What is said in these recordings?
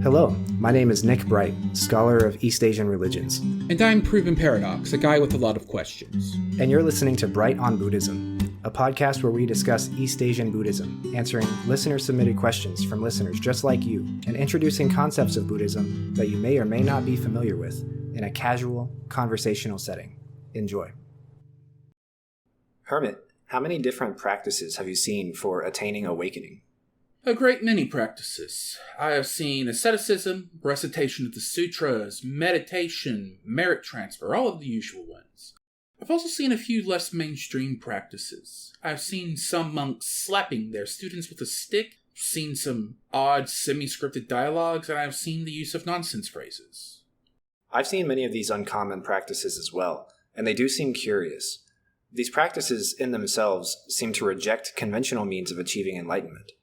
Hello, my name is Nick Bright, scholar of East Asian religions. And I'm Proven Paradox, a guy with a lot of questions. And you're listening to Bright on Buddhism, a podcast where we discuss East Asian Buddhism, answering listener-submitted questions from listeners just like you, and introducing concepts of Buddhism that you may or may not be familiar with in a casual, conversational setting. Enjoy. Hermit, how many different practices have you seen for attaining awakening? A great many practices. I have seen asceticism, recitation of the sutras, meditation, merit transfer, all of the usual ones. I've also seen a few less mainstream practices. I've seen some monks slapping their students with a stick, seen some odd semi-scripted dialogues, and I've seen the use of nonsense phrases. I've seen many of these uncommon practices as well, and they do seem curious. These practices in themselves seem to reject conventional means of achieving enlightenment.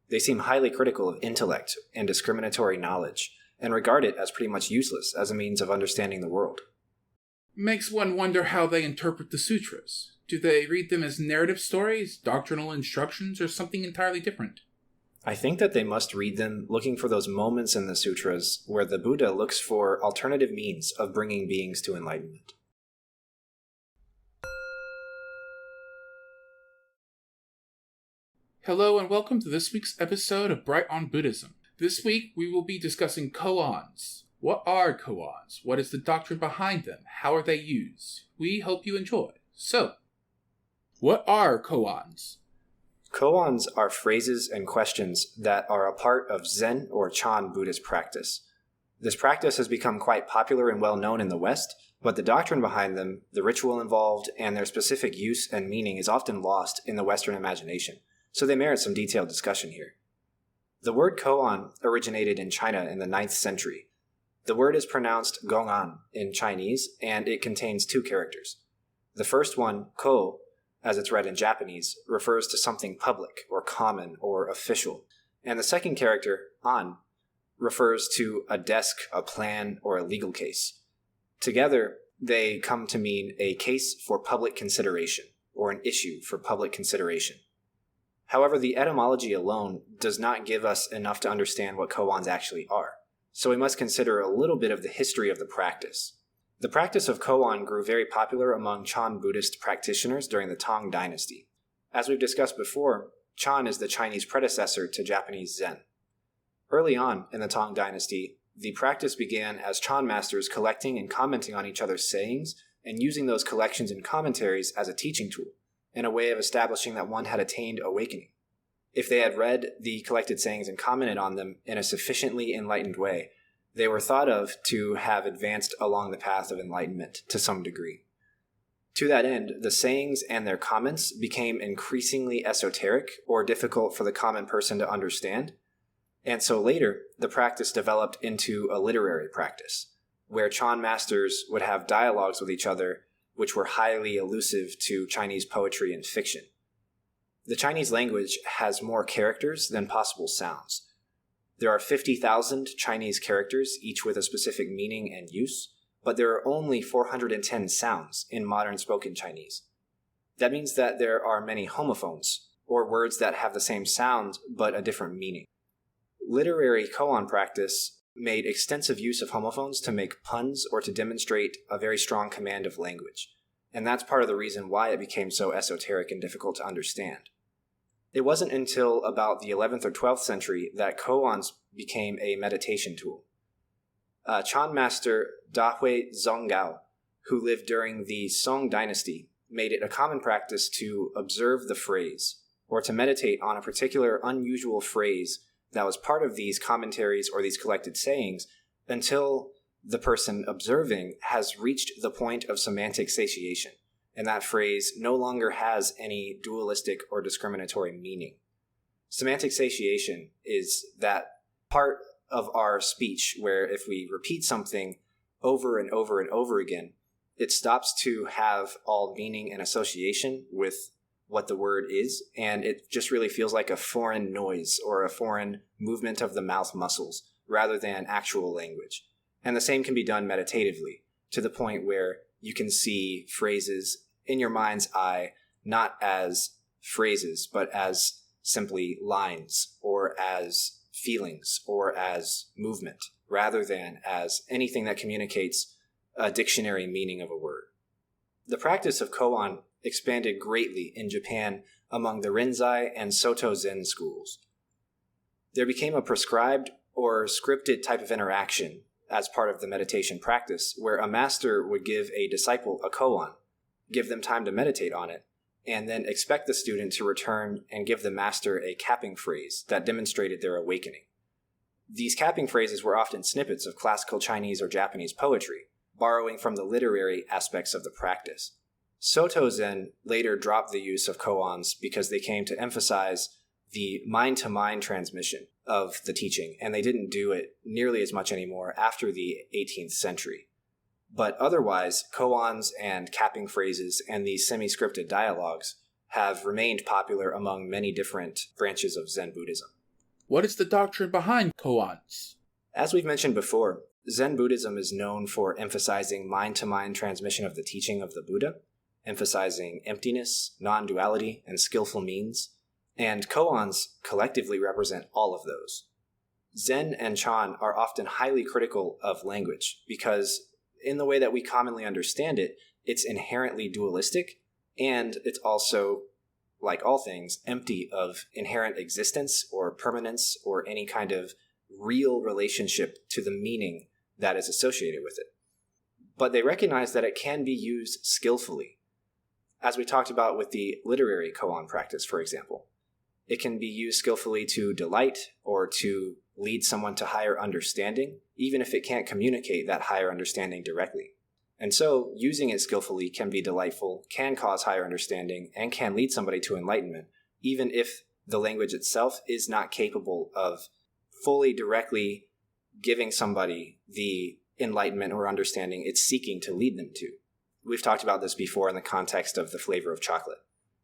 They seem highly critical of intellect and discriminatory knowledge, and regard it as pretty much useless as a means of understanding the world. Makes one wonder how they interpret the sutras. Do they read them as narrative stories, doctrinal instructions, or something entirely different? I think that they must read them looking for those moments in the sutras where the Buddha looks for alternative means of bringing beings to enlightenment. Hello and welcome to this week's episode of Bright on Buddhism. This week we will be discussing kōans. What are kōans? What is the doctrine behind them? How are they used? We hope you enjoy. So, what are kōans? Kōans are phrases and questions that are a part of Zen or Chan Buddhist practice. This practice has become quite popular and well known in the West, but the doctrine behind them, the ritual involved, and their specific use and meaning is often lost in the Western imagination. So they merit some detailed discussion here. The word koan originated in China in the 9th century. The word is pronounced gong'an in Chinese, and it contains two characters. The first one, ko, as it's read in Japanese, refers to something public or common or official. And the second character, an, refers to a desk, a plan, or a legal case. Together, they come to mean a case for public consideration, or an issue for public consideration. However, the etymology alone does not give us enough to understand what koans actually are, so we must consider a little bit of the history of the practice. The practice of koan grew very popular among Chan Buddhist practitioners during the Tang Dynasty. As we've discussed before, Chan is the Chinese predecessor to Japanese Zen. Early on in the Tang Dynasty, the practice began as Chan masters collecting and commenting on each other's sayings and using those collections and commentaries as a teaching tool, in a way of establishing that one had attained awakening. If they had read the collected sayings and commented on them in a sufficiently enlightened way, they were thought of to have advanced along the path of enlightenment to some degree. To that end, the sayings and their comments became increasingly esoteric or difficult for the common person to understand, and so later, the practice developed into a literary practice, where Chan masters would have dialogues with each other which were highly elusive to Chinese poetry and fiction. The Chinese language has more characters than possible sounds. There are 50,000 Chinese characters, each with a specific meaning and use, but there are only 410 sounds in modern spoken Chinese. That means that there are many homophones, or words that have the same sound but a different meaning. Literary koan practice made extensive use of homophones to make puns or to demonstrate a very strong command of language. And that's part of the reason why it became so esoteric and difficult to understand. It wasn't until about the 11th or 12th century that koans became a meditation tool. Chan master Dahui Zonggao, who lived during the Song dynasty, made it a common practice to observe the phrase, or to meditate on a particular unusual phrase that was part of these commentaries or these collected sayings until the person observing has reached the point of semantic satiation, and that phrase no longer has any dualistic or discriminatory meaning. Semantic satiation is that part of our speech where if we repeat something over and over and over again, it stops to have all meaning and association with what the word is, and it just really feels like a foreign noise or a foreign movement of the mouth muscles rather than actual language. And the same can be done meditatively, to the point where you can see phrases in your mind's eye not as phrases, but as simply lines or as feelings or as movement, rather than as anything that communicates a dictionary meaning of a word. The practice of koan expanded greatly in Japan among the Rinzai and Soto Zen schools. There became a prescribed or scripted type of interaction as part of the meditation practice, where a master would give a disciple a koan, give them time to meditate on it, and then expect the student to return and give the master a capping phrase that demonstrated their awakening. These capping phrases were often snippets of classical Chinese or Japanese poetry, borrowing from the literary aspects of the practice. Soto Zen later dropped the use of koans because they came to emphasize the mind-to-mind transmission of the teaching, and they didn't do it nearly as much anymore after the 18th century. But otherwise, koans and capping phrases and these semi-scripted dialogues have remained popular among many different branches of Zen Buddhism. What is the doctrine behind koans? As we've mentioned before, Zen Buddhism is known for emphasizing mind-to-mind transmission of the teaching of the Buddha, emphasizing emptiness, non-duality, and skillful means, and koans collectively represent all of those. Zen and Chan are often highly critical of language because, in the way that we commonly understand it, it's inherently dualistic, and it's also, like all things, empty of inherent existence or permanence or any kind of real relationship to the meaning that is associated with it. But they recognize that it can be used skillfully. As we talked about with the literary koan practice, for example, it can be used skillfully to delight or to lead someone to higher understanding, even if it can't communicate that higher understanding directly. And so, using it skillfully can be delightful, can cause higher understanding, and can lead somebody to enlightenment, even if the language itself is not capable of fully directly giving somebody the enlightenment or understanding it's seeking to lead them to. We've talked about this before in the context of the flavor of chocolate.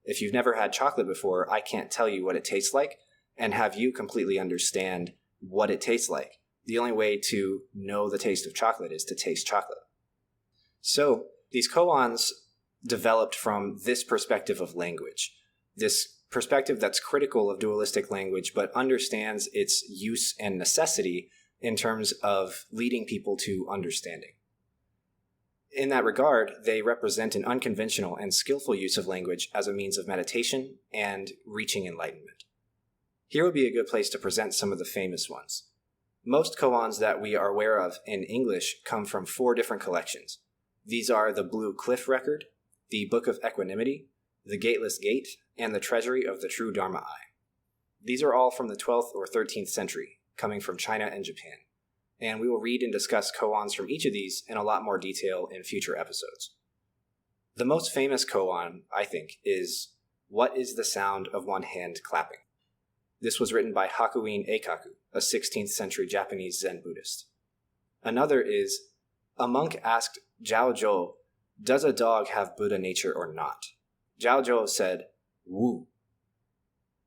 If you've never had chocolate before, I can't tell you what it tastes like and have you completely understand what it tastes like. The only way to know the taste of chocolate is to taste chocolate. So, these koans developed from this perspective of language, this perspective that's critical of dualistic language but understands its use and necessity in terms of leading people to understanding. In that regard, they represent an unconventional and skillful use of language as a means of meditation and reaching enlightenment. Here would be a good place to present some of the famous ones. Most koans that we are aware of in English come from 4 different collections. These are the Blue Cliff Record, the Book of Equanimity, the Gateless Gate, and the Treasury of the True Dharma Eye. These are all from the 12th or 13th century, coming from China and Japan. And we will read and discuss koans from each of these in a lot more detail in future episodes. The most famous koan, I think, is What is the Sound of One Hand Clapping? This was written by Hakuin Eikaku, a 16th century Japanese Zen Buddhist. Another is, a monk asked Zhao Zhou, does a dog have Buddha nature or not? Zhao Zhou said, Wu.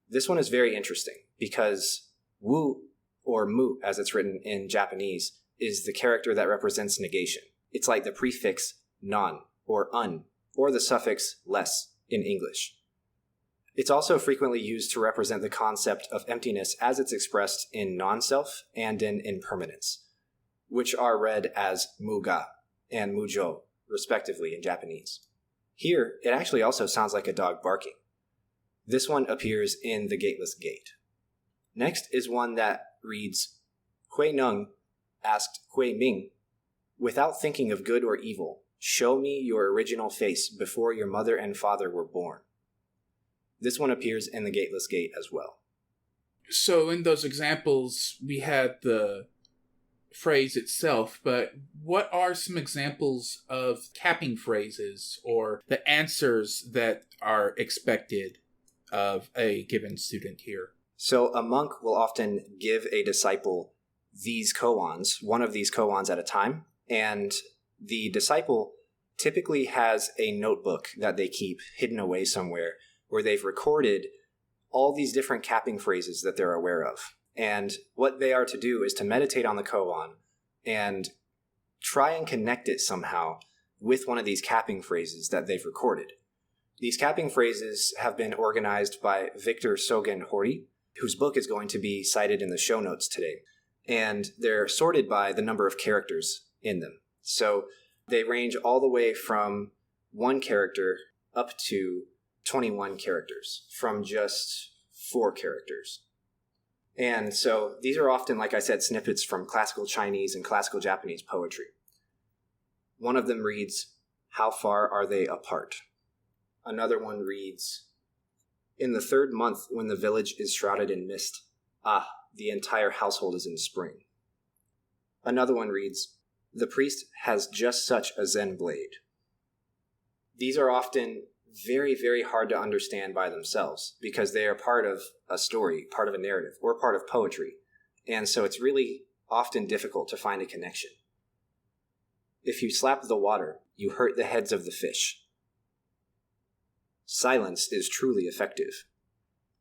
This one is very interesting because Wu, or mu as it's written in Japanese, is the character that represents negation. It's like the prefix non or un, or the suffix less in English. It's also frequently used to represent the concept of emptiness as it's expressed in non-self and in impermanence, which are read as muga and mujo, respectively, in Japanese. Here, it actually also sounds like a dog barking. This one appears in the Gateless Gate. Next is one that reads, Hui Neng asked Hui Ming, without thinking of good or evil, show me your original face before your mother and father were born. This one appears in the Gateless Gate as well. So in those examples, we had the phrase itself, but what are some examples of capping phrases or the answers that are expected of a given student here? So a monk will often give a disciple these koans, one of these koans at a time, and the disciple typically has a notebook that they keep hidden away somewhere where they've recorded all these different capping phrases that they're aware of. And what they are to do is to meditate on the koan and try and connect it somehow with one of these capping phrases that they've recorded. These capping phrases have been organized by Victor Sogen Hori, whose book is going to be cited in the show notes today. And they're sorted by the number of characters in them. So they range all the way from 1 character up to 21 characters from just 4 characters. And so these are often, like I said, snippets from classical Chinese and classical Japanese poetry. One of them reads, "How far are they apart?" Another one reads, "In the 3rd month when the village is shrouded in mist, the entire household is in spring." Another one reads, "The priest has just such a Zen blade." These are often very, very hard to understand by themselves because they are part of a story, part of a narrative, or part of poetry. And so it's really often difficult to find a connection. "If you slap the water, you hurt the heads of the fish. Silence is truly effective."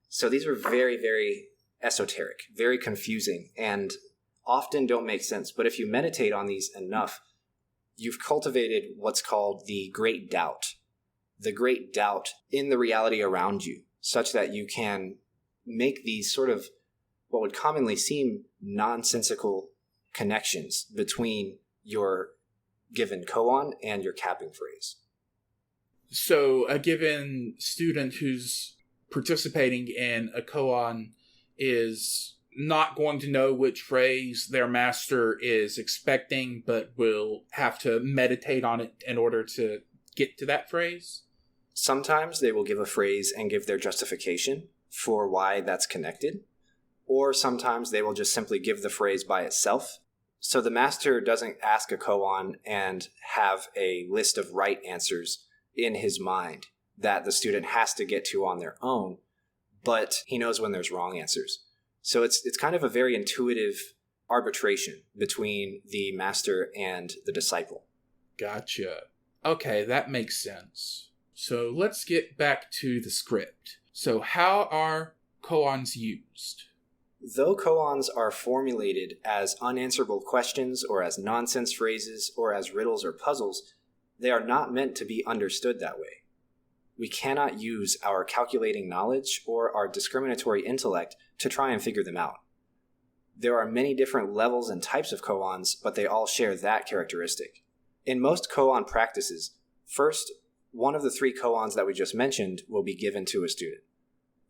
So these are very, very esoteric, very confusing, and often don't make sense. But if you meditate on these enough, you've cultivated what's called the great doubt in the reality around you, such that you can make these sort of what would commonly seem nonsensical connections between your given koan and your capping phrase. So a given student who's participating in a koan is not going to know which phrase their master is expecting, but will have to meditate on it in order to get to that phrase? Sometimes they will give a phrase and give their justification for why that's connected, or sometimes they will just simply give the phrase by itself. So the master doesn't ask a koan and have a list of right answers in his mind that the student has to get to on their own, but he knows when there's wrong answers. So it's kind of a very intuitive arbitration between the master and the disciple. Gotcha. Okay, that makes sense. So let's get back to the script. So how are koans used? Though koans are formulated as unanswerable questions or as nonsense phrases or as riddles or puzzles, they are not meant to be understood that way. We cannot use our calculating knowledge or our discriminatory intellect to try and figure them out. There are many different levels and types of koans, but they all share that characteristic. In most koan practices, first, one of the 3 koans that we just mentioned will be given to a student.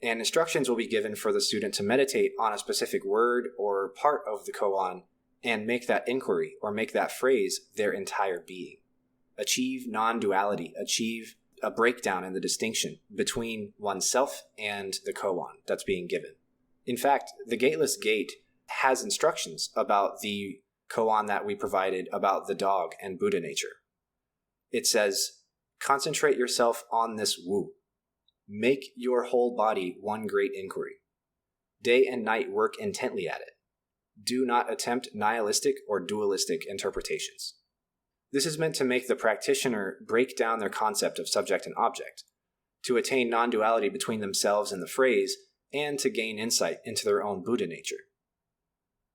And instructions will be given for the student to meditate on a specific word or part of the koan and make that inquiry or make that phrase their entire being. Achieve non-duality, achieve a breakdown in the distinction between oneself and the koan that's being given. In fact, the Gateless Gate has instructions about the koan that we provided about the dog and Buddha nature. It says, "Concentrate yourself on this wu. Make your whole body one great inquiry. Day and night work intently at it. Do not attempt nihilistic or dualistic interpretations." This is meant to make the practitioner break down their concept of subject and object, to attain non-duality between themselves and the phrase, and to gain insight into their own Buddha nature.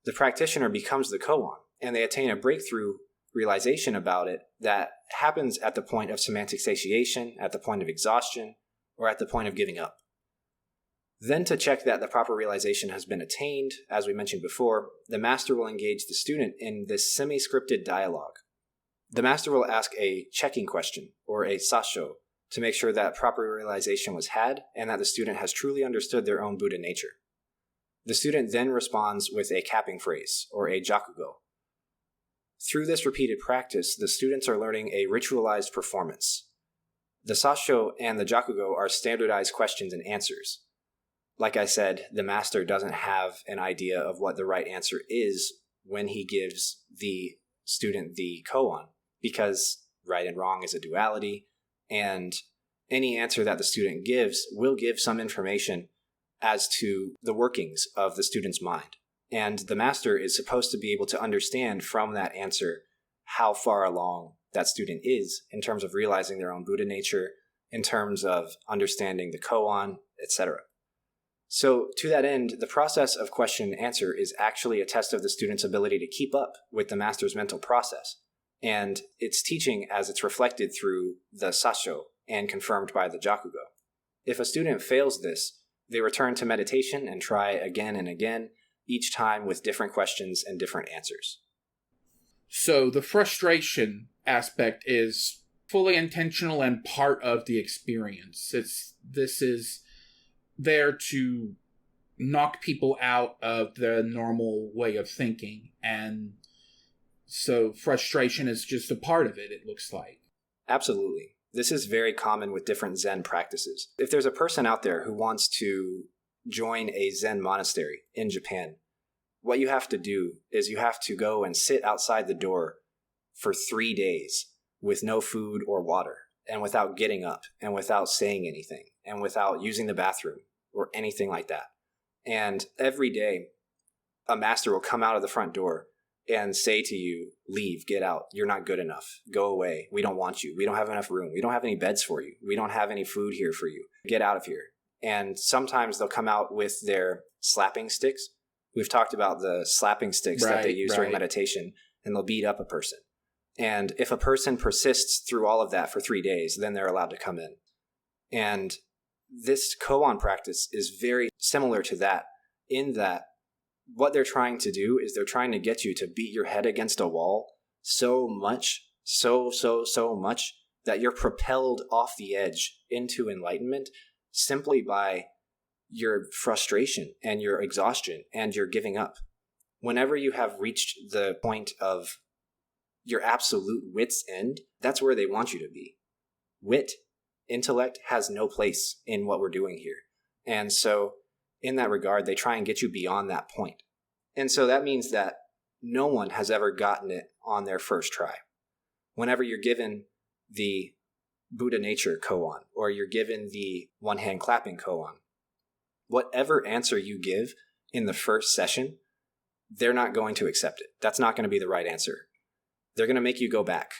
The practitioner becomes the koan, and they attain a breakthrough realization about it that happens at the point of semantic satiation, at the point of exhaustion, or at the point of giving up. Then, to check that the proper realization has been attained, as we mentioned before, the master will engage the student in this semi-scripted dialogue. The master will ask a checking question, or a sasho, to make sure that proper realization was had and that the student has truly understood their own Buddha nature. The student then responds with a capping phrase, or a jakugo. Through this repeated practice, the students are learning a ritualized performance. The sasho and the jakugo are standardized questions and answers. Like I said, the master doesn't have an idea of what the right answer is when he gives the student the koan, because right and wrong is a duality, and any answer that the student gives will give some information as to the workings of the student's mind. And the master is supposed to be able to understand from that answer how far along that student is in terms of realizing their own Buddha nature, in terms of understanding the koan, etc. So to that end, the process of question and answer is actually a test of the student's ability to keep up with the master's mental process, and its teaching as it's reflected through the sasho and confirmed by the jakugo. If a student fails this, They return to meditation and try again and again, each time with different questions and different answers. So the frustration aspect is fully intentional and part of the experience. This is there to knock people out of the normal way of thinking, and so frustration is just a part of it, it looks like. Absolutely. This is very common with different Zen practices. If there's a person out there who wants to join a Zen monastery in Japan, what you have to do is you have to go and sit outside the door for 3 days with no food or water, and without getting up, and without saying anything, and without using the bathroom or anything like that. And every day, a master will come out of the front door and say to you, leave, get out, you're not good enough, go away, we don't want you, we don't have enough room, we don't have any beds for you, we don't have any food here for you, get out of here. And sometimes they'll come out with their slapping sticks. We've talked about the slapping sticks that they use during meditation, and they'll beat up a person. And if a person persists through all of that for 3 days, then they're allowed to come in. And this koan practice is very similar to that, in that what they're trying to do is they're trying to get you to beat your head against a wall so much, so much, that you're propelled off the edge into enlightenment simply by your frustration and your exhaustion and your giving up. Whenever you have reached the point of your absolute wit's end, that's where they want you to be. Wit, intellect has no place in what we're doing here. And so in that regard, they try and get you beyond that point. And so that means that no one has ever gotten it on their first try. Whenever you're given the Buddha nature koan, or you're given the one-hand clapping koan, whatever answer you give in the first session, they're not going to accept it. That's not going to be the right answer. They're going to make you go back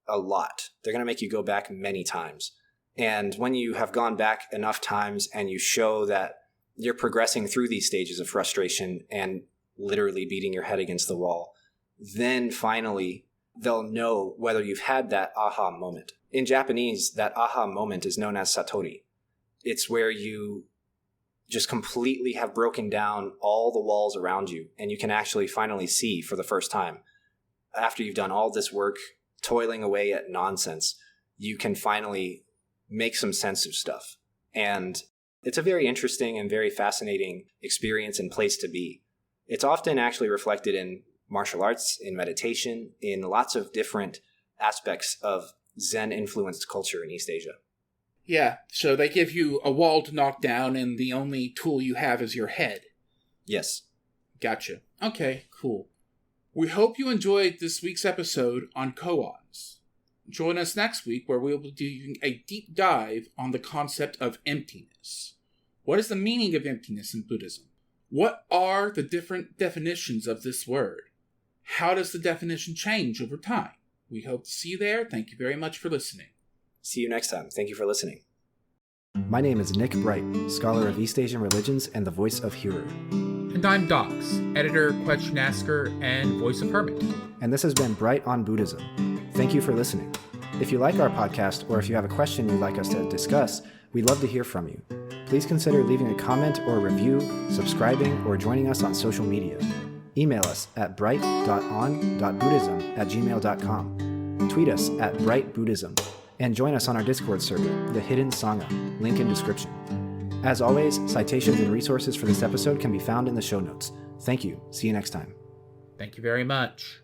a lot. They're going to make you go back many times. And when you have gone back enough times and you show that you're progressing through these stages of frustration and literally beating your head against the wall, then finally they'll know whether you've had that aha moment. In Japanese, that aha moment is known as satori. It's where you just completely have broken down all the walls around you, and you can actually finally see for the first time. After you've done all this work, toiling away at nonsense, you can finally make some sense of stuff. And it's a very interesting and very fascinating experience and place to be. It's often actually reflected in martial arts, in meditation, in lots of different aspects of Zen-influenced culture in East Asia. Yeah, so they give you a wall to knock down, and the only tool you have is your head. Yes. Gotcha. Okay, cool. We hope you enjoyed this week's episode on koans. Join us next week where we will be doing a deep dive on the concept of emptiness. What is the meaning of emptiness in Buddhism? What are the different definitions of this word? How does the definition change over time? We hope to see you there. Thank you very much for listening. See you next time. Thank you for listening. My name is Nick Bright, scholar of East Asian religions and the voice of Hearer. And I'm Docs, editor, question asker, and voice of Hermit. And this has been Bright on Buddhism. Thank you for listening. If you like our podcast, or if you have a question you'd like us to discuss, we'd love to hear from you. Please consider leaving a comment or a review, subscribing, or joining us on social media. Email us at bright.on.buddhism@gmail.com. Tweet us at brightbuddhism. And join us on our Discord server, The Hidden Sangha, link in description. As always, citations and resources for this episode can be found in the show notes. Thank you. See you next time. Thank you very much.